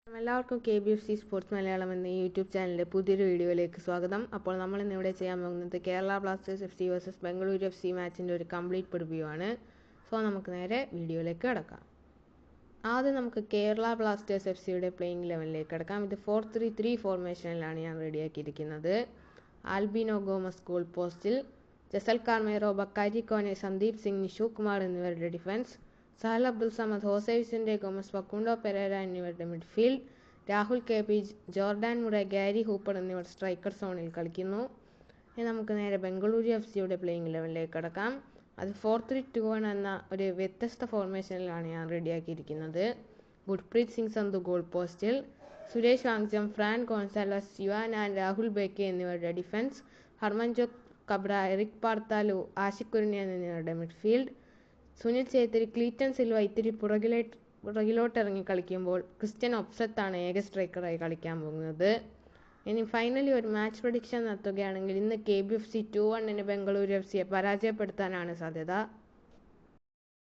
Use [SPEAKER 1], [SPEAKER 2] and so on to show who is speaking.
[SPEAKER 1] എല്ലാവർക്കും KBFC sports Malayalam എന്ന YouTube ചാനലിൻ്റെ പുതിയൊരു വീഡിയോയിലേക്ക് സ്വാഗതം. അപ്പോൾ നമ്മൾ ഇന്നിവിടെ ചെയ്യാൻ പോകുന്നത് Kerala Blasters FC versus Bengaluru FC മാച്ചിൻ്റെ ഒരു കംപ്ലീറ്റ് പ്രിവ്യൂ ആണ്. സോ നമുക്ക് നേരെ വീഡിയോയിലേക്ക് കിടക്കാം. ആദ്യം നമുക്ക് കേരള ബ്ലാസ്റ്റേഴ്സ് FCയുടെ പ്ലേയിങ് ലെവലിലേക്ക് കിടക്കാം. ഇത് 4-3-3 ഫോർമേഷനിലാണ് ഞാൻ റെഡിയാക്കിയിരിക്കുന്നത്. ആൽബിനോ ഗോമസ് ഗോൾ പോസ്റ്റിൽ, Jessel Carneiro, Bakary Kone, Sandeep Singh, Nishu Kumar എന്നിവരുടെ defence, Sahal Abdul Samad, Jose Vicente Gomez, Facundo Pereyra എന്നിവരുടെ midfield, Rahul KP, Jordan Murray, Gary Hooper എന്നിവർ സ്ട്രൈക്കർ സോണിൽ കളിക്കുന്നു. ഇനി നമുക്ക് നേരെ ബംഗളൂരു FCയുടെ പ്ലേയിങ് ലെവലിലേക്ക് കടക്കാം. അത് 4-3-2-1 എന്ന ഒരു വ്യത്യസ്ത ഫോർമേഷനിലാണ് ഞാൻ റെഡിയാക്കിയിരിക്കുന്നത്. ഗുർപ്രീത് സിംഗ് സന്ധു ഗോൾ പോസ്റ്റിൽ, Suresh Wangjam, Fran Gonzalez, Juan and Rahul Bheke എന്നിവരുടെ defence, Harmanjot Khabra, Erik Paartalu, Ashique Kuruniyan എന്നിവരുടെ midfield, Sunil Chhetri, Cleiton Silva ഇത്തിരി പുറകിലോട്ടിറങ്ങി കളിക്കുമ്പോൾ ക്രിസ്ത്യൻ ഒപ്സത്താണ് ഏക സ്ട്രൈക്കറായി കളിക്കാൻ പോകുന്നത്. ഇനി ഫൈനലി ഒരു മാച്ച് പ്രഡിക്ഷൻ നടത്തുകയാണെങ്കിൽ ഇന്ന് KBFC 2-1 ബംഗളൂരു FCയെ പരാജയപ്പെടുത്താനാണ് സാധ്യത.